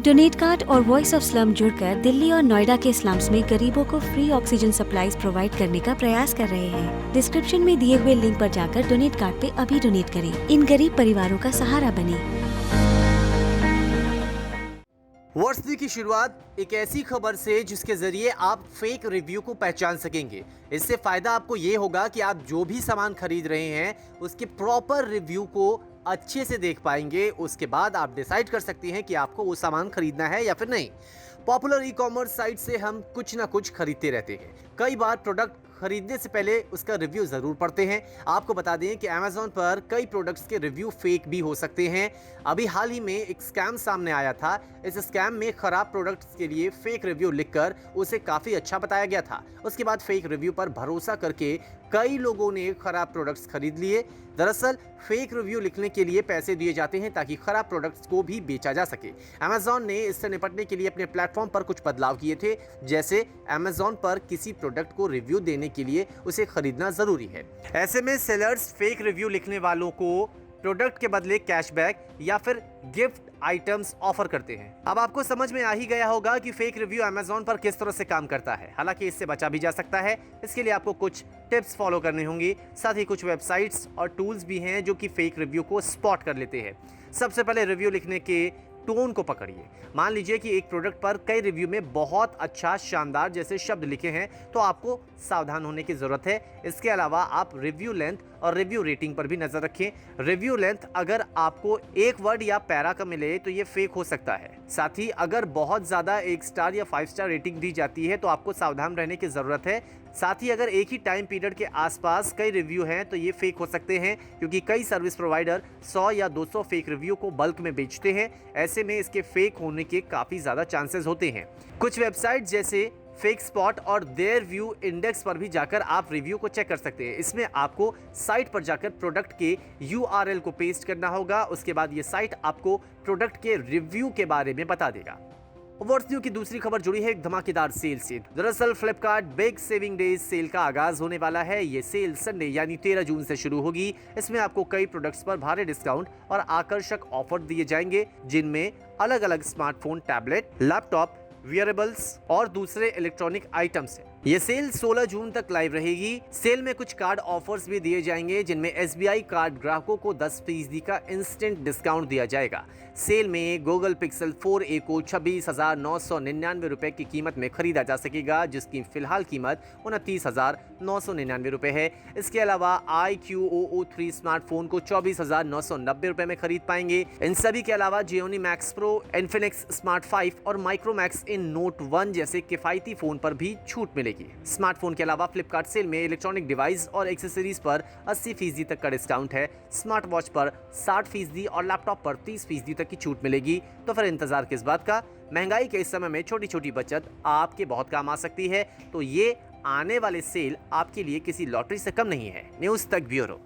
Donate card और voice of slum जुड़कर दिल्ली और नोएडा के स्लम्स में गरीबों को फ्री ऑक्सीजन सप्लाईज प्रोवाइड करने का प्रयास कर रहे हैं। डिस्क्रिप्शन में दिए हुए लिंक पर जाकर डोनेट कार्ड पे अभी डोनेट करें। इन गरीब परिवारों का सहारा बने। वर्षदी की शुरुआत एक ऐसी खबर से जिसके जरिए आप फेक रिव्यू को पहचान सकेंगे। इससे फायदा आपको ये होगा कि आप जो भी सामान खरीद रहे हैं उसके प्रॉपर रिव्यू को अच्छे से देख पाएंगे। उसके बाद आप डिसाइड कर सकते हैं कि आपको वो सामान खरीदना है या फिर नहीं। पॉपुलर ई कॉमर्स साइट से हम कुछ ना कुछ खरीदते रहते हैं। कई बार प्रोडक्ट खरीदने से पहले उसका रिव्यू जरूर पढ़ते हैं। आपको बता दें कि Amazon पर कई प्रोडक्ट्स के रिव्यू फेक भी हो सकते हैं। अभी हाल ही में एक स्कैम सामने आया था। इस स्कैम में खराब प्रोडक्ट्स के लिए फेक रिव्यू लिखकर उसे काफी अच्छा बताया गया था। उसके बाद फेक रिव्यू पर भरोसा करके कई लोगों ने खराब प्रोडक्ट्स खरीद लिए। दरअसल फेक रिव्यू लिखने के लिए पैसे दिए जाते हैं ताकि खराब प्रोडक्ट्स को भी बेचा जा सके। Amazon ने इससे निपटने के लिए अपने प्लेटफॉर्म पर कुछ बदलाव किए थे, जैसे Amazon पर किसी प्रोडक्ट को रिव्यू देने के लिए उसे खरीदना जरूरी है। ऐसे में सेलर्स फेक रिव्यू लिखने वालों को प्रोडक्ट के बदले कैशबैक या फिर गिफ्ट आइटम्स ऑफर करते हैं। अब आपको समझ में आ ही गया होगा कि फेक रिव्यू Amazon पर किस तरह से काम करता है। हालांकि इससे बचा भी जा सकता है। इसके लिए आपको कुछ टिप्स फॉलो करने होंगे। साथ ही कुछ वेबसाइट्स और टूल्स भी हैं जो कि फेक रिव्यू को स्पॉट कर लेते हैं। सबसे पहले रिव्यू लिखने के टोन को पकड़िए। मान लीजिए कि एक प्रोडक्ट पर कई रिव्यू में बहुत अच्छा, शानदार जैसे शब्द लिखे हैं, तो आपको सावधान होने की जरूरत है। इसके अलावा आप रिव्यू लेंथ और रिव्यू रेटिंग पर भी नजर रखें। रिव्यू लेंथ अगर आपको एक वर्ड या पैरा का मिले तो ये फेक हो सकता है। साथ ही अगर बहुत ज्यादा 1 स्टार या 5 स्टार रेटिंग दी जाती है तो आपको सावधान रहने की जरूरत है। साथ ही अगर एक ही टाइम पीरियड के आसपास कई रिव्यू हैं तो ये फेक हो सकते हैं, क्योंकि कई सर्विस प्रोवाइडर 100 या 200 फेक रिव्यू को बल्क में बेचते हैं। ऐसे में इसके फेक होने के काफी ज्यादा चांसेस होते हैं। कुछ वेबसाइट जैसे फेक स्पॉट और देयर व्यू इंडेक्स पर भी जाकर आप रिव्यू को चेक कर सकते हैं। इसमें आपको साइट पर जाकर प्रोडक्ट के URL को पेस्ट करना होगा। उसके बाद ये साइट आपको प्रोडक्ट के रिव्यू के बारे में बता देगा। वर्षदियों की दूसरी खबर जुड़ी है एक धमाकेदार सेल से। दरअसल Flipkart big saving days cell का आगाज होने वाला है। ये सेल संडे यानी 13 जून से शुरू होगी। इसमें आपको कई प्रोडक्ट्स पर भारी डिस्काउंट और आकर्षक ऑफर दिए जाएंगे, जिनमें अलग अलग स्मार्टफोन, टैबलेट, लैपटॉप, वियरेबल्स और दूसरे इलेक्ट्रॉनिक आइटम्स हैं। ये सेल 16 जून तक लाइव रहेगी। सेल में कुछ कार्ड ऑफर्स भी दिए जाएंगे, जिनमें SBI कार्ड ग्राहकों को 10% का इंस्टेंट डिस्काउंट दिया जाएगा। सेल में गूगल पिक्सल 4a को 26,999 रुपए की कीमत में खरीदा जा सकेगा, जिसकी फिलहाल कीमत 29,999 रुपए है। इसके अलावा iQOO3 स्मार्टफोन को 24,990 रुपए में खरीद पाएंगे। इन सभी के अलावा Xiaomi Max Pro, Infinix Smart 5 और Micromax इन Note 1 जैसे किफायती फोन पर भी छूट मिलेगी। स्मार्टफोन के अलावा फ्लिपकार्ट सेल में इलेक्ट्रॉनिक डिवाइस और एक्सेसरीज पर 80% तक का डिस्काउंट है। स्मार्ट वॉच पर 60% और लैपटॉप पर 30% तक की छूट मिलेगी। तो फिर इंतजार किस बात का? महंगाई के इस समय में छोटी छोटी बचत आपके बहुत काम आ सकती है। तो ये आने वाले सेल आपके लिए किसी लॉटरी से कम नहीं है। न्यूज़ तक ब्यूरो।